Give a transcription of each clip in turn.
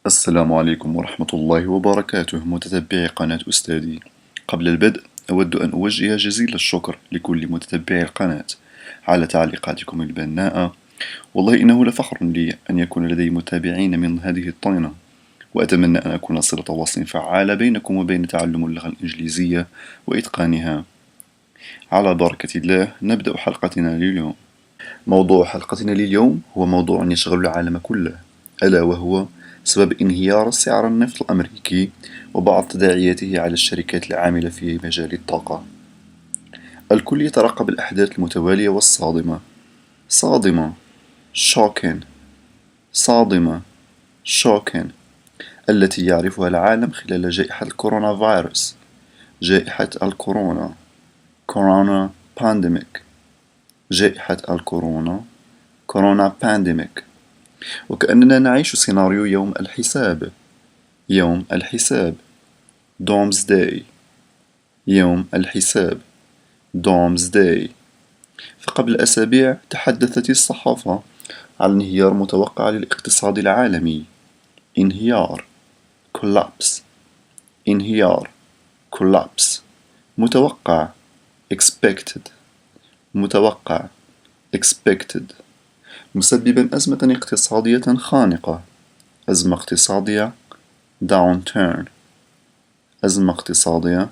السلام عليكم ورحمة الله وبركاته متتبعي قناة أستاذي. قبل البدء أود أن أوجه جزيل الشكر لكل متتبعي القناة على تعليقاتكم البناءة. والله إنه لفخر لي أن يكون لدي متابعين من هذه الطينة، وأتمنى أن أكون صلة وصل فعالة بينكم وبين تعلم اللغة الإنجليزية وإتقانها. على بركة الله نبدأ حلقتنا لليوم. موضوع حلقتنا لليوم هو موضوع يشغل العالم كله، ألا وهو سبب انهيار سعر النفط الأمريكي وبعض تداعياته على الشركات العاملة في مجال الطاقة. الكل يترقب الأحداث المتوالية والصادمة. صادمة shocking، صادمة shocking، التي يعرفها العالم خلال جائحة الكورونا فيروس، جائحة الكورونا كورونا بانديميك، جائحة الكورونا كورونا بانديميك. وكأننا نعيش سيناريو يوم الحساب، يوم الحساب Doomsday، يوم الحساب Doomsday. فقبل أسابيع تحدثت الصحافة عن انهيار متوقع للاقتصاد العالمي. انهيار collapse، انهيار collapse. متوقع expected، متوقع expected. مسببا أزمة اقتصادية خانقة، أزمة اقتصادية downturn، أزمة اقتصادية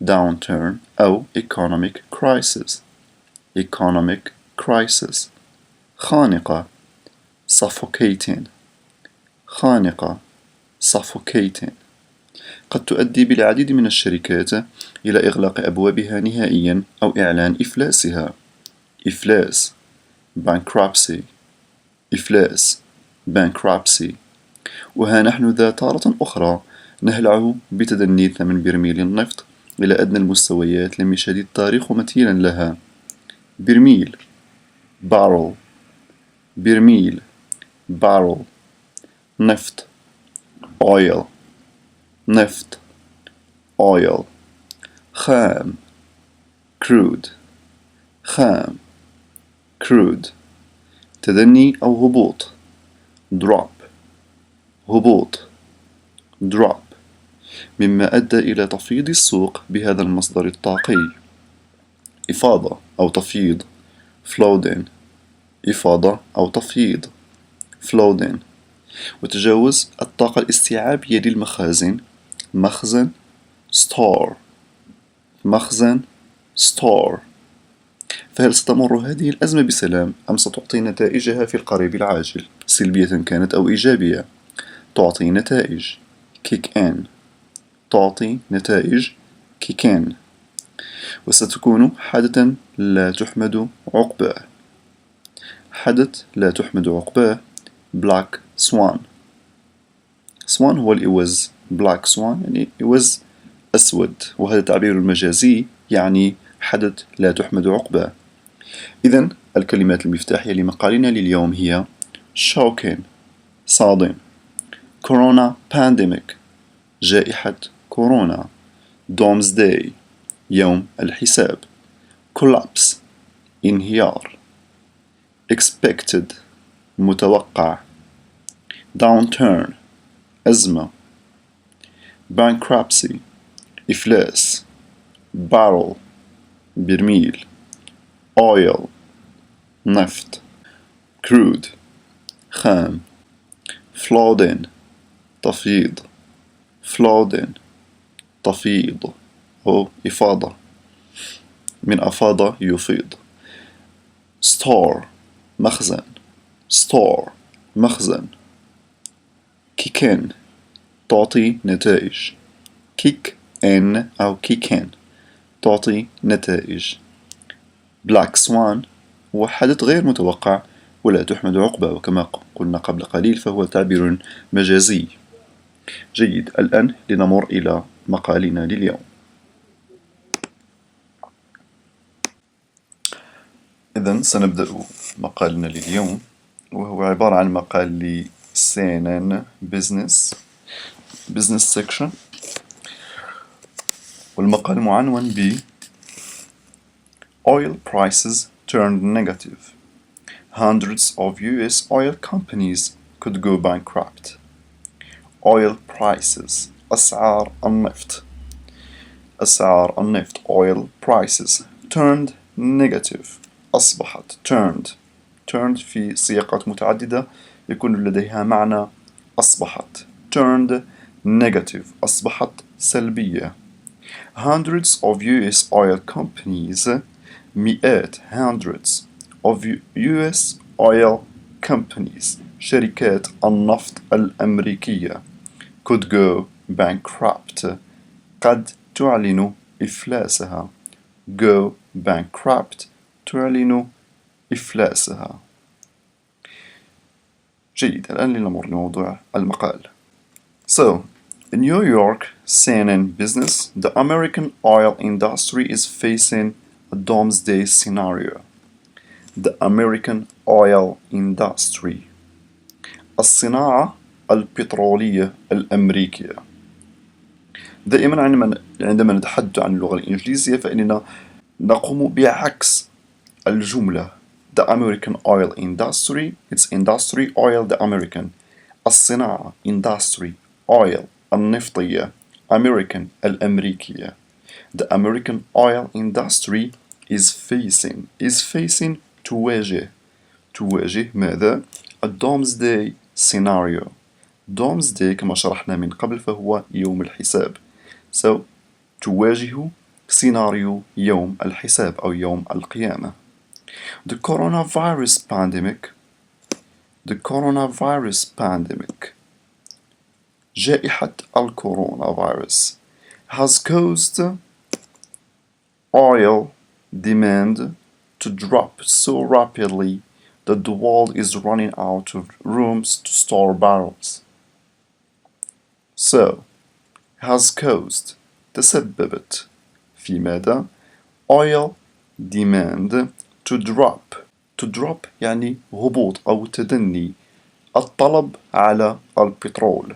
downturn أو economic crisis، economic crisis. خانقة suffocating، خانقة suffocating. قد تؤدي بالعديد من الشركات إلى إغلاق أبوابها نهائيا أو إعلان إفلاسها. إفلاس bankruptcy، إفلاس bankruptcy. وها نحن ذا تارة أخرى نهلع بتدني ثمن برميل النفط إلى أدنى المستويات لم يشهد التاريخ مثيلا لها. برميل barrel، برميل barrel. نفط oil، نفط oil. خام crude، خام crude. تدني أو هبوط drop، هبوط drop، مما أدى إلى تفييض السوق بهذا المصدر الطاقي. إفاضة أو تفييض flooding، إفاضة أو تفييض flooding. وتجاوز الطاقة الاستيعابية للمخازن، مخزن store، مخزن store. فهل ستمر هذه الأزمة بسلام أم ستعطي نتائجها في القريب العاجل، سلبية كانت أو إيجابية؟ تعطي نتائج kick in، تعطي نتائج kick in. وستكون حدثا لا تحمد عقباه، حدث لا تحمد عقباه black swan. swan هو الإوز، black swan يعني إوز أسود، وهذا تعبير مجازي يعني حدث لا تحمد عقباه. إذن الكلمات المفتاحية لمقالنا لليوم هي shocking، صادم، كورونا pandemic، جائحة كورونا، Doomsday، يوم الحساب، collapse، انهيار، expected، متوقع، downturn، أزمة، bankruptcy، إفلاس، barrel، برميل، oil، نفط، crude، خام، flooding، تفيض، flooding، تفيض أو إفاضة، من أفاض يفيض. store، مخزن، store، مخزن. kick in، تعطي نتائج، kick in أو kick in، تعطي نتائج. black swan هو حدث غير متوقع ولا تحمد عقباه، وكما قلنا قبل قليل فهو تعبير مجازي. جيد، الآن لنمر إلى مقالنا لليوم. إذن سنبدأ مقالنا لليوم، وهو عبارة عن مقال لسينان بزنس سيكشن، والمقال معنون ب Oil prices turned negative. Hundreds of US oil companies could go bankrupt. oil prices أسعار النفط. أسعار النفط oil prices turned negative أصبحت turned في سياقات متعددة يكون لديها معنى أصبحت turned negative أصبحت سلبية. Hundreds of US oil companies مئات hundreds of US oil companies شركات النفط الأمريكية could go bankrupt قد تعلن إفلاسها go bankrupt تعلن إفلاسها. جيد، الآن لنمر لموضوع المقال. So, in New York, CNN business, the American oil industry is facing a doomsday scenario. The American oil industry الصناعة البترولية الأمريكية. دائما عندما نتحدث عن اللغة الإنجليزية فإننا نقوم بعكس الجملة. The American oil industry, it's industry, oil the American. الصناعة industry, oil النفطية, American الأمريكية. The American oil industry is facing تواجه ماذا؟ a doomsday scenario. doomsday كما شرحنا من قبل فهو يوم الحساب. So تواجه سيناريو يوم الحساب أو يوم القيامة. The coronavirus pandemic جائحة الكورونا virus has caused oil demand to drop so rapidly that the world is running out of rooms to store barrels. So, has caused تسببت في ماذا؟ oil demand to drop يعني هبوط أو تدني الطلب على البترول.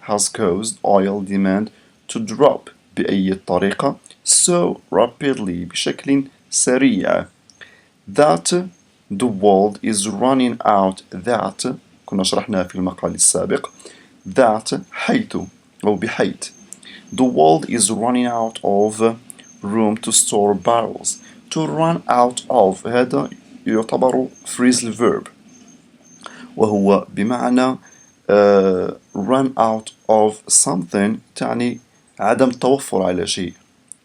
has caused oil demand to drop بأي طريقة so rapidly بشكل سريع that the world is running out that كنا شرحناها في المقال السابق that حيث أو بحيث the world is running out of room to store barrels. to run out of هذا يعتبر phrasal verb وهو بمعنى run out of something تعني عدم التوفر على شيء.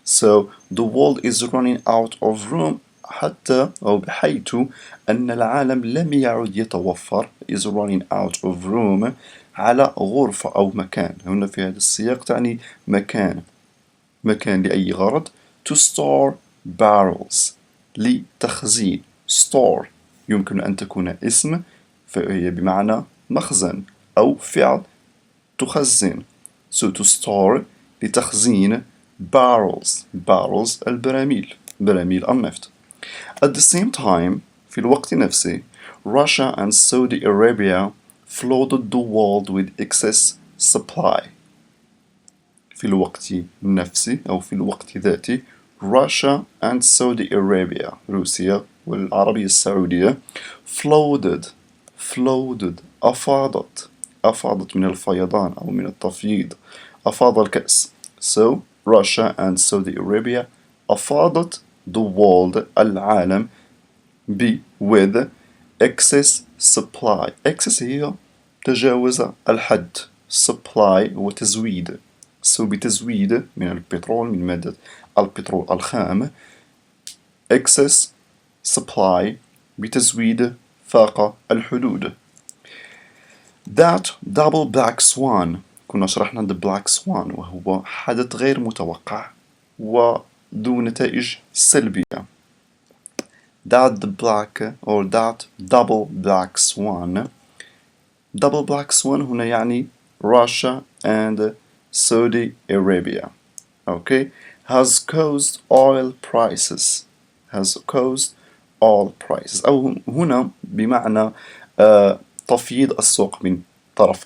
So the world is running out of room حتى أو بحيث أن العالم لم يعد يتوفر is running out of room على غرفة أو مكان. هنا في هذا السياق تعني مكان لأي غرض to store barrels لتخزين store يمكن أن تكون اسم فهي بمعنى مخزن أو فعل تخزن. So to store لتخزين barrels البراميل براميل النفط. At the same time في الوقت نفسه Russia and Saudi Arabia flooded the world with excess supply. في الوقت نفسه أو في الوقت ذاته Russia and Saudi Arabia روسيا والعربية السعودية flooded أفاضت من الفيضان أو من التفييض أفاض الكأس. So Russia and Saudi Arabia أفاضت the world العالم with excess supply. excess هي تجاوز الحد supply هو تزويد. So بتزويد من البترول من مادة البترول الخام excess supply بتزويد فاق الحدود. That double black swan كنا شرحنا the black swan وهو حدث غير متوقع وذو نتائج سلبية. That double black swan هنا يعني Russia and Saudi Arabia okay has caused oil prices أو هنا بمعنى تفييض السوق من طرف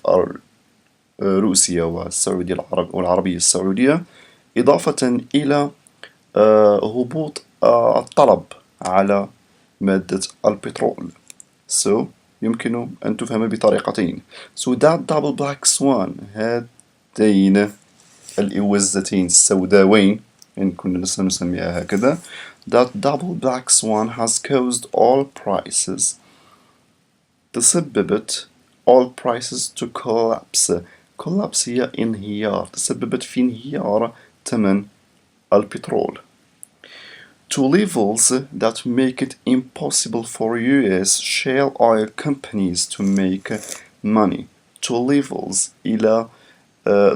روسيا والسعودية والعربية السعودية إضافة إلى هبوط الطلب على مادة البترول. So يمكن أن تفهم بطريقتين. So that double black swan, هاتين الإوزتين السوداوين إن كنا سنسميها هكذا. That double black swan has caused all prices. تسببت all prices to collapse. collapse هي انهيار. تسببت في انهيار ثمن البترول. To levels that make it impossible for US shale oil companies to make money. To levels إلى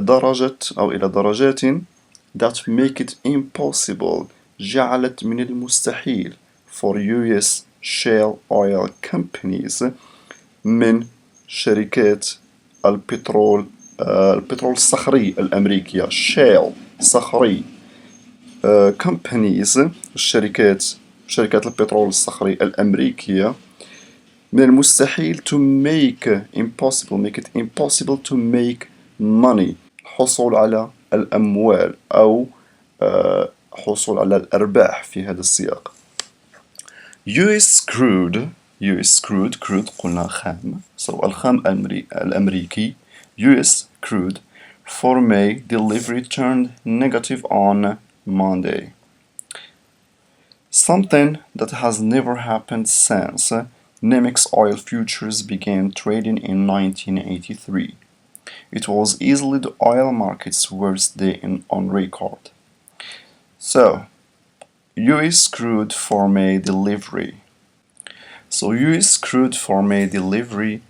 درجة أو إلى درجات that make it impossible جعلت من المستحيل for US shale oil companies من شركات البترول البترول الصخري الأمريكية shale صخري companies شركات البترول الصخري الأمريكية من المستحيل to make it impossible to make money حصول على الأموال أو حصول على الأرباح في هذا السياق. US crude قلنا خام الخام الأمريكي US crude for May delivery turned negative on Monday. Something that has never happened since NYMEX oil futures began trading in 1983. It was easily the oil market's worst day on record. So, US crude for May delivery. US crude for May delivery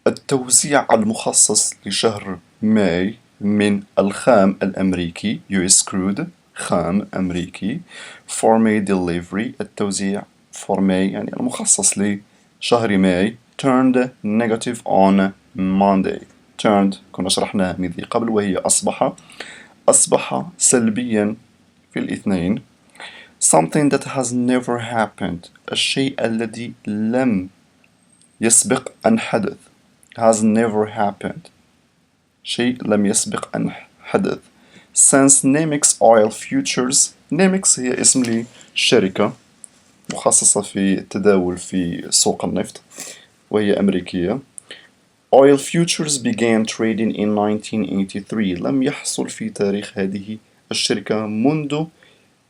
التوزيع المخصص لشهر ماي من الخام الأمريكي US crude خام أمريكي for May delivery التوزيع for May يعني المخصص لشهر ماي turned negative on Monday. turned كنا شرحناها من ذي قبل وهي أصبح سلبيا في الاثنين. something that has never happened الشيء الذي لم يسبق أن حدث has never happened شيء لم يسبق أن حدث since NYMEX oil futures. NYMEX هي اسم لشركة مخصصة في التداول في سوق النفط وهي أمريكية. Oil futures began trading in 1983. لم يحصل في تاريخ هذه الشركة منذ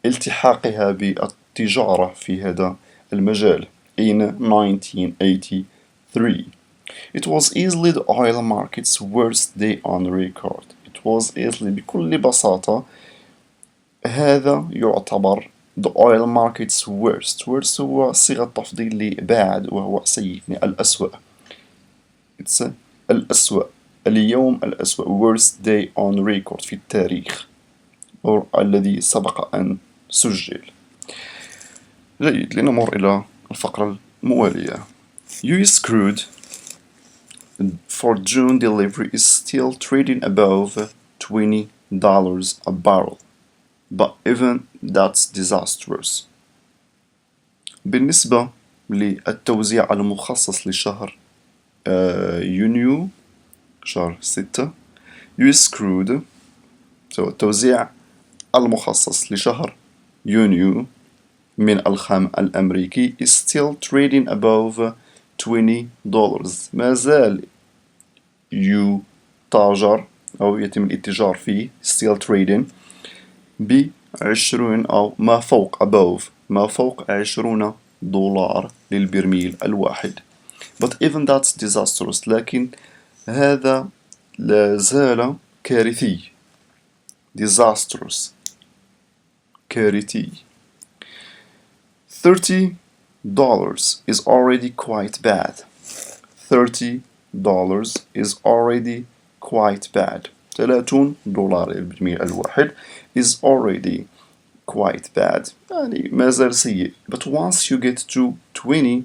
التحاقها بالتجارة في هذا المجال in 1983. It was easily the oil market's worst day on record. It was easily بكل بساطة هذا يعتبر the oil market's worst. هو صيغة تفضيل لبعد وهو سيء الأسوأ. It's الأسوأ اليوم الأسوأ worst day on record في التاريخ أو الذي سبق أن سجل. جيد لنمر إلى الفقرة الموالية. US crude for June delivery is still trading above $20 a barrel, but even that's disastrous. بالنسبة للتوزيع المخصص لشهر يونيو شهر 6 US crude التوزيع المخصص لشهر يونيو من الخام الأمريكي is still trading above $20. ما زال يتاجر أو يتم الاتجار فيه still trading ب20 أو ما فوق above ما فوق $20 للبرميل الواحد. But even that's disastrous. لكن هذا لا زال كارثي. disastrous كارثي. $30 is already quite bad. $30 is already quite bad. $30 البرميل الواحد is already quite bad. يعني ما زال سيء. But once you get to $20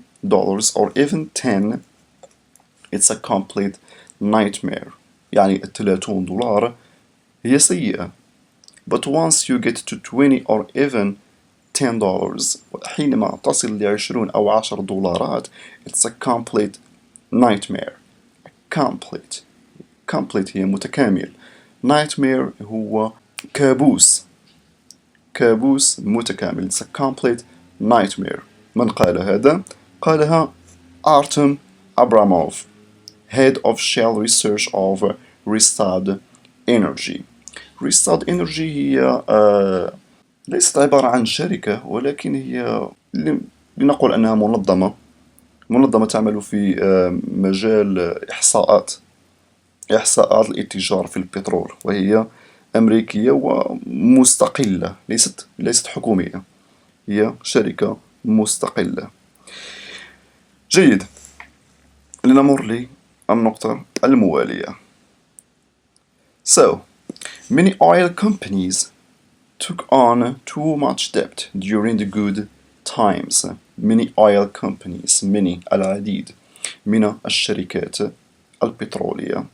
or even 10 it's a complete nightmare. يعني $30 هي سيئة. But once you get to 20 or even $10 حينما تصل ل20 أو $10 it's a complete nightmare. complete هي متكامل. nightmare هو كابوس متكامل. it's a complete nightmare. من قال هذا؟ قالها Artem Abramov, Head of Shell Research of Restart Energy. Restart Energy هي ليست عبارة عن شركة، ولكن هي لنقول أنها منظمة تعمل في مجال إحصاءات الاتجار في البترول، وهي أمريكية ومستقلة، ليست حكومية، هي شركة مستقلة. جيد، لنمر للنقطة الموالية. So, many oil companies took on too much debt during the good times. Many oil companies, many العديد من الشركات البترولية.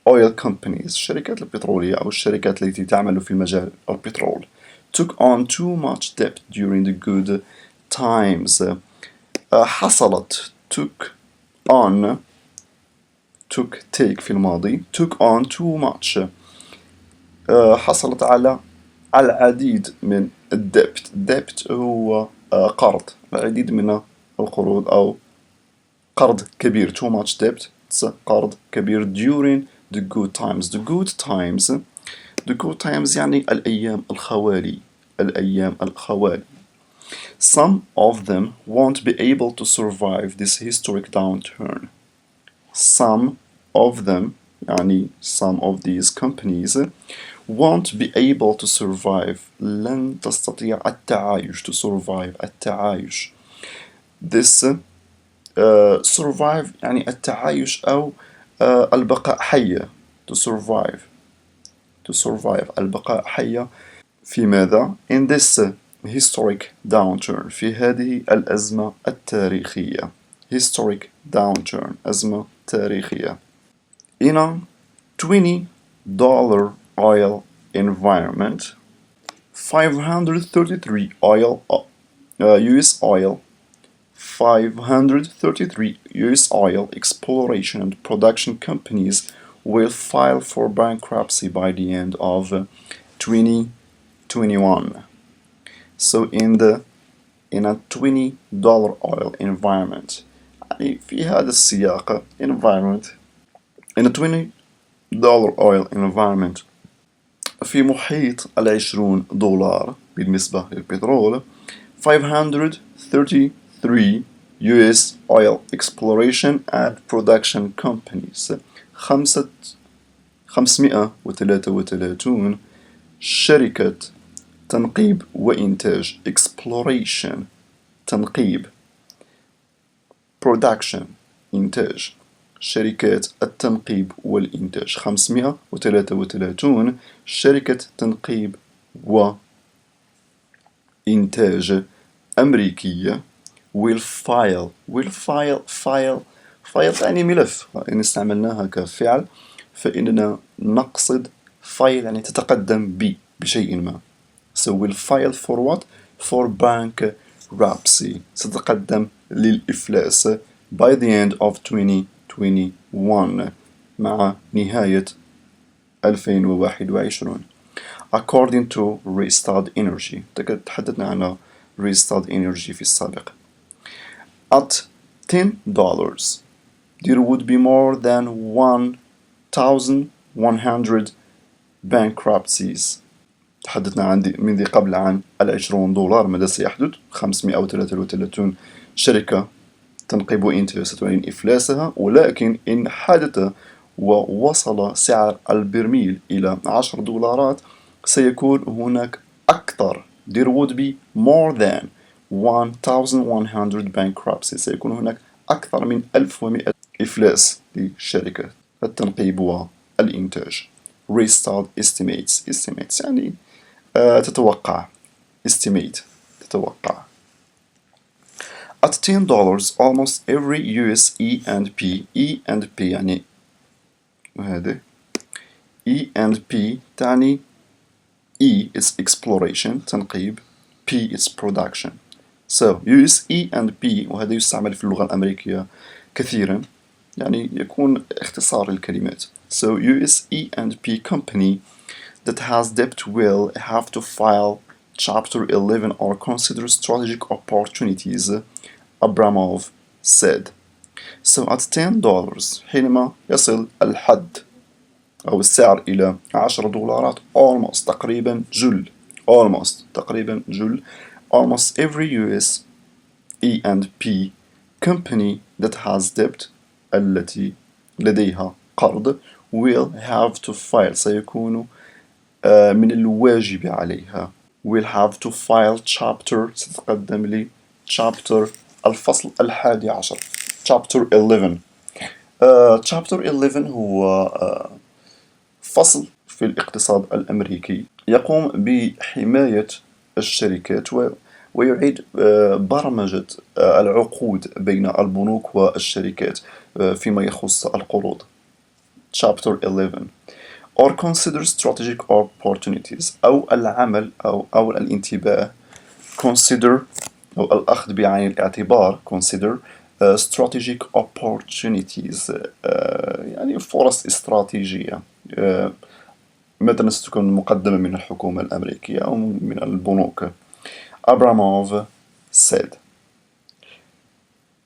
Oil companies الشركات البترولية أو الشركات التي تعمل في مجال البترول took on too much debt during the good times. حصلت took on take في الماضي took on too much حصلت على العديد من الدبت هو قرض، العديد من القروض أو قرض كبير too much debt قرض كبير during the good times. The good times يعني الأيام الخوالي. Some of them won't be able to survive this historic downturn. Some of them يعني some of these companies won't be able to survive لن تستطيع التعايش to survive التعايش. This survive يعني التعايش أو البقاء حية to survive البقاء حية في ماذا؟ In this historic downturn في هذه الأزمة التاريخية. Historic downturn أزمة تاريخية. In a $20 oil environment, 533 US oil exploration and production companies will file for bankruptcy by the end of 2021. So in a $20 oil environment, يعني في هذا السياق environment in a $20 oil environment في محيط $20 بالنسبة للبترول 533 US oil exploration and production companies 533 شركة تنقيب وإنتاج exploration تنقيب production إنتاج شركات التنقيب والإنتاج 533 شركة تنقيب وإنتاج أمريكية will file يعني ملف، إن استعملناها كفعل فإننا نقصد file يعني تتقدم بشيء ما. So will file for what? For bankruptcy ستتقدم للإفلاس by the end of 2021 مع نهاية 2021 according to Restart Energy. تحدثنا عن Restart Energy في السابق. At $10 there would be more than 1,100 bankruptcies. تحدثنا عن من ذي قبل عن $20 ماذا سيحدث؟ 533 شركة تنقيب وإنتاج ستعلن إفلاسها، ولكن إن حدث ووصل سعر البرميل إلى $10 سيكون هناك أكثر there would be more than 1,100 bankruptcies سيكون هناك أكثر من 1100 إفلاس لشركة التنقيب والإنتاج. Restart estimates يعني تتوقع estimate تتوقع. At $10 almost every US E&P يعني وهذا E&P تعني E is exploration تنقيب P is production. So US E&P وهذا يستعمل في اللغة الأمريكية كثيرا يعني يكون اختصار للكلمات. So US E&P company that has debt will have to file Chapter 11 or consider strategic opportunities, Abramov said. So at $10 حينما يصل الحد أو السعر إلى $10 almost تقريبا جل almost every US E&P company that has debt التي لديها قرض will have to file سيكون من الواجب عليها will have to file chapter ستقدم لي chapter الفصل 11 chapter 11 chapter 11 هو فصل في الاقتصاد الأمريكي يقوم بحماية الشركات ويعيد برمجة العقود بين البنوك والشركات فيما يخص القروض. Chapter 11 or consider strategic opportunities أو العمل أو الانتباه consider أو الأخذ بعين الاعتبار consider strategic opportunities يعني فرص استراتيجية مثلا ستكون مقدمة من الحكومة الأمريكية أو من البنوك. أبراموف said.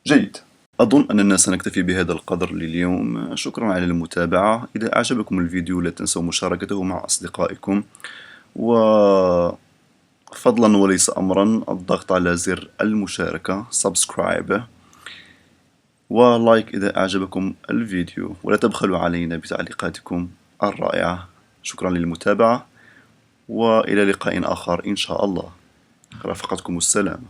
جيد، أظن أننا سنكتفي بهذا القدر لليوم. شكرا على المتابعة. إذا أعجبكم الفيديو لا تنسوا مشاركته مع أصدقائكم، وفضلا وليس أمرا الضغط على زر المشاركة subscribe ولايك إذا أعجبكم الفيديو، ولا تبخلوا علينا بتعليقاتكم الرائعة. شكرا للمتابعة وإلى لقاء آخر إن شاء الله. رافقتكم السلام.